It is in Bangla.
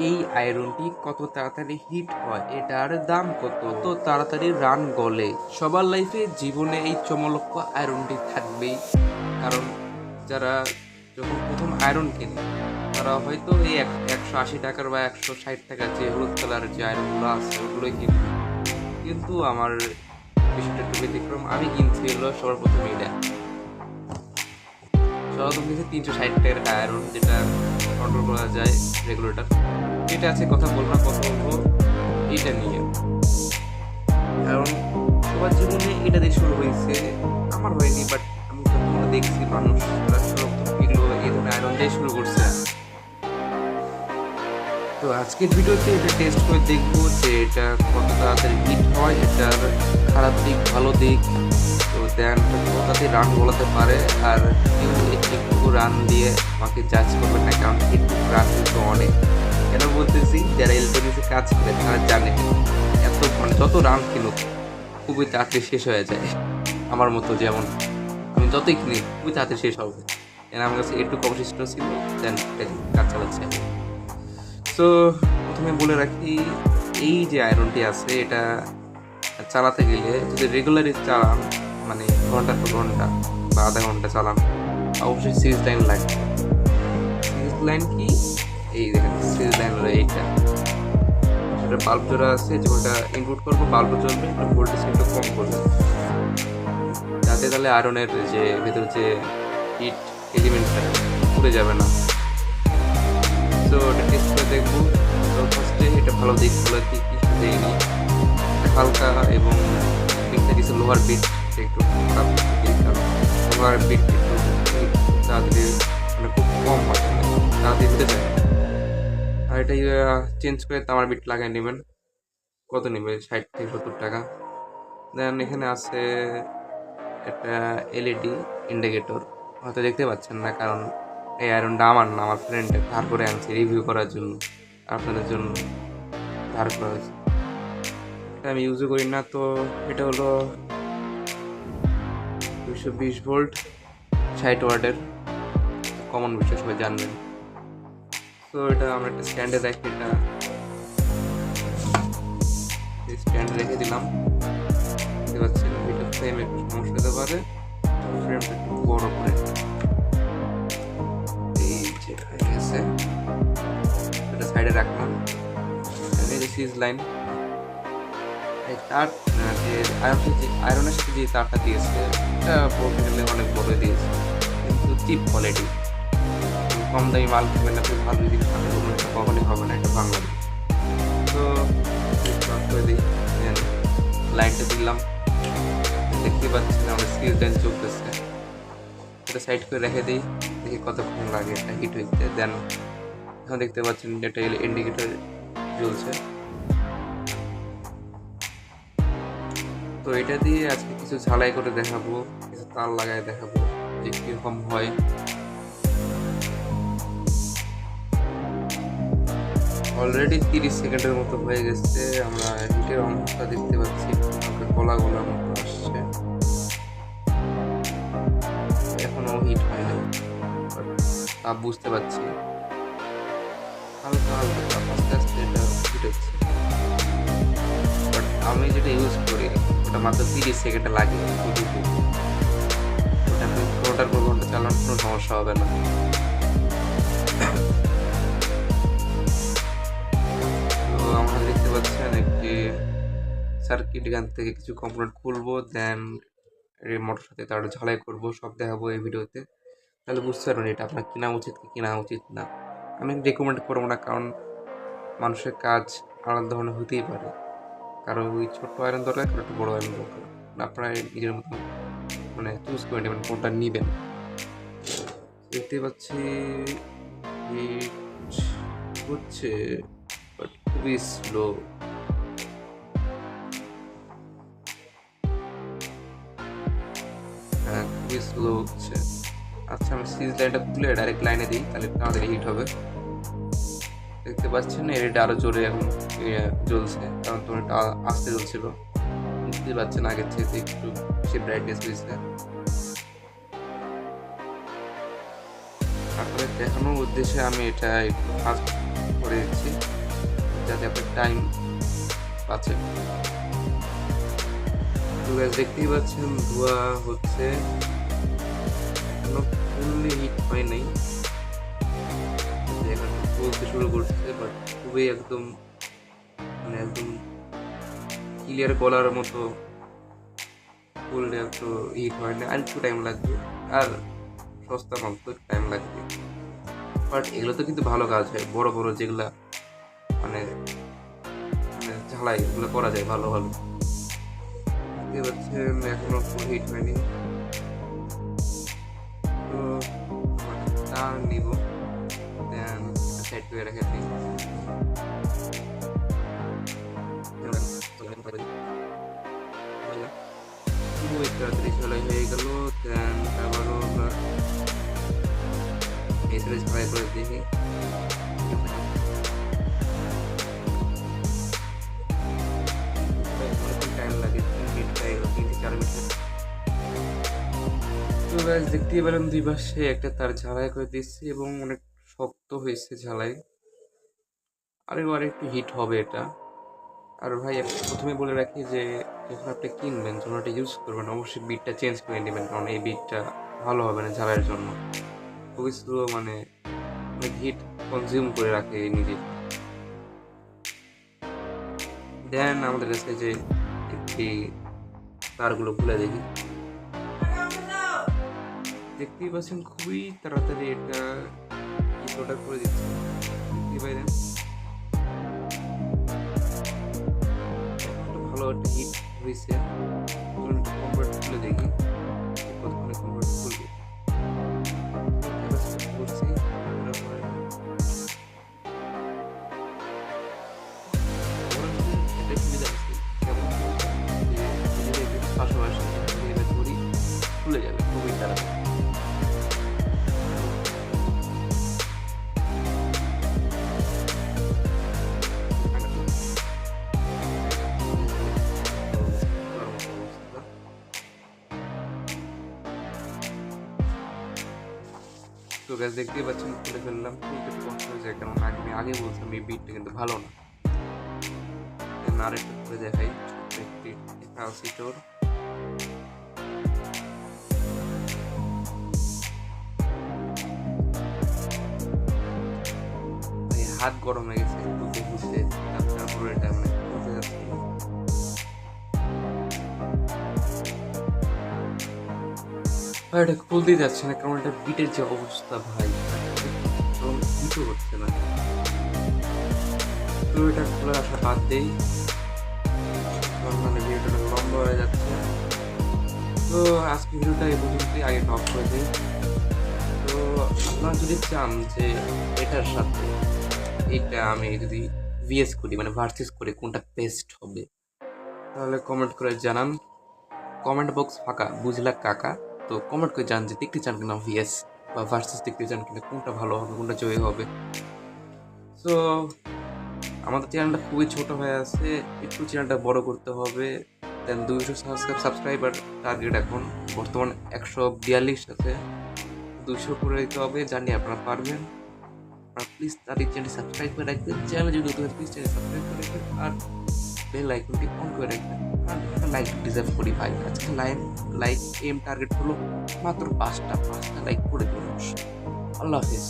এই আয়রনটি কত তাড়াতাড়ি হিট হয়, এটার দাম কত তাড়াতাড়ি রান গলে। সবার লাইফে জীবনে এই চমলক্ষ আয়রনটি থাকবেই, কারণ যারা যখন প্রথম আয়রন কেনে তারা হয়তো এই 180 টাকার বা 160 টাকার যে হলুদ কালারের যে আয়রনগুলো আছে ওগুলোই কিনবে। কিন্তু আমার বিষয়টা একটু ব্যতিক্রম, আমি কিনছি হলো সবার প্রথমে এটা সর্বপ্রথম কিনছি 360 টাকার আয়রন, যেটা কন্ট্রোল করা যায় রেগুলেটর। এটা আছে, কথা বলবো না, কথা বলবো এটা নিয়ে। কারণ সবার জীবনে এটা দিয়ে শুরু হয়েছে, আমার হয়নি, বাট আমি যতগুলো দেখছি মানুষ তারা সর্বপ্রথম এগুলো এই ধরনের আয়রন দিয়ে শুরু করছে। তো আজকের ভিডিওতে এটা টেস্ট করে দেখবো যে এটা কত তাড়াতাড়ি হিট হয়, এটার খারাপ দিক ভালো দিক, তো দেন কত তাড়াতাড়ি রান বলাতে পারে। আর কেউ একটু রান দিয়ে আমাকে জাজ করবে না, কারণ একটু রান কিন্তু অনেক। কেন বলতেছি, যারা ইলেকট্রনিক্সে কাজ করে তারা জানে এত মানে যত রান কিনুক খুবই তাড়াতাড়ি শেষ হয়ে যায়। আমার মতো যেমন আমি যতই কিনি খুবই তাড়াতাড়ি শেষ হবে, কেন আমার কাছে একটু অবশিষ্ট ছিল, দেন কাজ চালাচ্ছে। তো প্রথমে বলে রাখি, এই যে আয়রনটি আছে এটা চালাতে গেলে যদি রেগুলারলি চালান, মানে ঘন্টার পর ঘন্টা বা আধা ঘন্টা চালান, অবশ্যই সিরিজ লাইন লাগবে। সিরিজ লাইন কি, এই দেখেন সিরিজ লাইন হলো এইটা, সেটা বাল্ব জোড়া আছে, যেটা ইনপুট করবো বাল্ব জ্বলবে, একটু ভোল্টেজ একটু কম করবে, যাতে তাহলে আয়রনের যে ভেতর যে হিট এলিমেন্টটা পুড়ে যাবে না। তো এটা টেস্ট করে দেখবো। তো ফার্স্টে এটা ভালো দিকগুলো কি কি দেয়নি, হালকা এবং বিটটা কিছু লোহার বিট একটু খারাপ দিক, কারণ লোহার বিট একটু তাড়াতাড়ি মানে খুব কম হয়, তাড়াতাড়ি হতে যায়। আর এটা চেঞ্জ করে তামার বিট লাগাই নেবেন, কত নেবে 60 থেকে 70 টাকা। দেন এখানে আছে একটা এলইডি ইন্ডিকেটর, হয়তো দেখতে পাচ্ছেন না কারণ এই আয়রনটা আমার না, আমার ফ্রেন্ডের ধার করে আনছি রিভিউ করার জন্য, আপনাদের জন্য ধার করা হয়েছে। এটা আমি ইউজও করি না। তো এটা হলো 220 ভোল্ট 60 ওয়াটের, কমন বিষয় সবাই জানবেন। তো এটা আমরা একটা স্ট্যান্ডে রাখি, এটা স্ট্যান্ডে রেখে দিলাম। দেখতে পাচ্ছেন ভিডিও ফ্রেম একটু সমস্যা হতে পারে, ফ্রেমটা একটু বড় করে, এই যে হয়ে গেছে, এটা সাইডে রাখলাম। এই যে সিরিজ লাইন, এই তার যে আয়রনের সাথে যে তারটা দিয়েছে এটা বলতে গেলে অনেক বড় দিয়েছে, কিন্তু চিপ কোয়ালিটি, কম দামি মাল কিনবেন না, ভালো জিনিস হাতে বলবেন এটা কখনই হবে না, এটা বাংলাদেশ। তো করে দিই, লাইনটা দিলাম, দেখতে পাচ্ছি আমাদের সিরিজ লাইন চলতেছে, এটা সাইড করে রেখে দিই, দেখি কতক্ষণ লাগে এটা হিট হইতে। দেন এখন দেখতে পাচ্ছেন এটা ইন্ডিকেটর জ্বলছে। তো এটা দিয়ে আজকে কিছু ঝালাই করে দেখাবো, কিছু তার লাগাই দেখাবো যে কিরকম হয়। অলরেডি 30 সেকেন্ডের মতো হয়ে গেছে, আমরা হিটের অংশটা দেখতে পাচ্ছি গোলা গোলার মতো আসছে, এখনো হিট হয় নাই, তা বুঝতে পারছি হালকা হালকা আস্তে আস্তে এটা হিট হচ্ছে। বাট আমি যেটা ইউজ করি ওটা মাত্র 30 সেকেন্ডে লাগে, ওটা ঘন্টার পর ঘন্টা চালানোর কোনো সমস্যা হবে না। তো আমরা দেখতে পাচ্ছেন একটি সার্কিট, এখান থেকে কিছু কম্পোনেন্ট খুলবো, দেন মোটর সাথে তার ঝালাই করবো, সব দেখাবো এই ভিডিওতে, তাহলে বুঝতে পারবেন এটা আপনার কেনা উচিত কি কেনা উচিত না। আমি রেকমেন্ড করবো না, কারণ মানুষের কাজ আলাদা ধরনের হতেই পারে, কারো ওই ছোট্ট আয়রন দরকার, কারো একটু বড় আয়রন দরকার, আপনারা নিজের মতো মানে চুজ করে নেবেন কোনটা নেবেন। দেখতে পাচ্ছি হিট হচ্ছে, বাট খুবই স্লো। হ্যাঁ, খুবই স্লো হচ্ছে। আচ্ছা, আমি সিরিজ লাইনটা খুলে ডাইরেক্ট লাইনে দিই, তাহলে আমাদের হিট হবে। দেখতে পাচ্ছেন এটা আরো জোরে এখন জ্বলছে, কারণ তোমার এটা আস্তে জ্বলছিল, বুঝতে পারছেন আগের থেকে একটু বেশি ব্রাইটনেস হয়েছে। আপনাদের দেখানোর উদ্দেশ্যে আমি এটা একটু ফাস্ট করে দিচ্ছি। একটা টাইম পাচ্ছে। তো গাইস দেখতেই পাচ্ছেন ধোয়া হচ্ছে, এখনো ফুললি হিট হয় নাই, এখন বলতে শুরু করছে, বাট খুবই একদম মানে একদম ক্লিয়ার কলার মতো ফুললে একটু হিট হয় না, আর একটু টাইম লাগবে, আর সস্তা মাল তো টাইম লাগবে। বাট এগুলো তো কিন্তু ভালো কাজ হয়, বড় বড় যেগুলা মানে মানে ঝালাই এগুলো করা যায় ভালো ভালো। দেখতে পাচ্ছেন এখনো ফুল হিট হয়নি, তো তার নিব, দেন সাইড করে রেখে দিই। খুবই তাড়াতাড়ি চলে হয়ে গেল, দেন আবারও আমরা এই সাইডে ট্রাই করে দেখি। টাইম লাগে 3 মিনিট হয়ে গেল, 3 থেকে 4 মিনিট। তো গাইস দেখতেই পেলেন দুই পাশে একটা তার ঝালাই করে দিচ্ছি এবং অনেক শক্ত হয়েছে ঝালাই, আর একটু হিট হবে এটা। আর ভাই প্রথমে বলে রাখি যে যখন আপনি কিনবেন যখন এটা ইউজ করবেন অবশ্যই বিটটা চেঞ্জ করে নেবেন, কারণ এই বিটটা ভালো হবে না ঝালাইয়ের জন্য, খুবই স্লো, মানে অনেক হিট কনজিউম করে রাখে নিজে। দেন আমাদের কাছে যে একটি তারগুলো খুলে দেখি, দেখতেই পাচ্ছেন খুবই তাড়াতাড়ি এটা ইসোটা করে দিচ্ছে, দেখতেই পাইলেন ভালো একটা হিট হয়েছে। কনভার্ট খুলে দেখি কতক্ষণে কনভার্ট করবে, করছি একটা সুবিধা আছে, কেমন পাশাপাশি ধরি খুলে যাবে খুবই তাড়াতাড়ি। তো গাছ দেখতেই পাচ্ছেন খুলে ফেললাম, খুলতে একটু কষ্ট হয়ে যায়, কারণ আমি আগে বলছিলাম এই বিটটা কিন্তু ভালো না। আর একটু খুলে দেখাই, একটি ট্রান্সিটর, হাত গরম হয়ে গেছে খুলতে খুলতে, তারপরে এটা মানে খুলতে যাচ্ছে। এটা খুলতেই যাচ্ছে না, কারণ এটা বিটের যে অবস্থা ভাই, বিটও হচ্ছে না। তো এটা খোলার আশা বাদ দেই, মানে ভিডিওটা লম্বা হয়ে যাচ্ছে। তো আজকে ভিডিওটা এই পর্যন্তই, আগে টপ করে দিই। তো আপনারা যদি চান যে এটার সাথে এটা আমি যদি ভিএস করি মানে ভার্সেস করি কোনটা বেস্ট হবে, তাহলে কমেন্ট করে জানান। কমেন্ট বক্স ফাঁকা বুঝলা কাকা, তো কমেন্ট করে জান যে দেখতে চান কিনা ভিএস বা ভার্সেস দেখতে চান কিনা, কোনটা ভালো হবে কোনটা জয়ী হবে। তো আমাদের চ্যানেলটা খুবই ছোট হয়ে আছে, একটু চ্যানেলটা বড় করতে হবে। দেন 200 সাবস্ক্রাইবার টার্গেট, এখন বর্তমান 142 আছে, 200 করে দিতে হবে, জানি আপনারা পারবেন। আপনারা প্লিজ তাদের চ্যানেল সাবস্ক্রাইব করে রাখবেন, চ্যানেল যদি নতুন প্লিজ চ্যানেল সাবস্ক্রাইব করে রাখবেন, আর বেল আইকনটি অন করে রাখবেন, আর একটা লাইক ডিজার্ভ করি ভাই। আজকে লাইক টার্গেট হলো মাত্র 5টা লাইক করে দিন। আল্লাহ হাফিজ।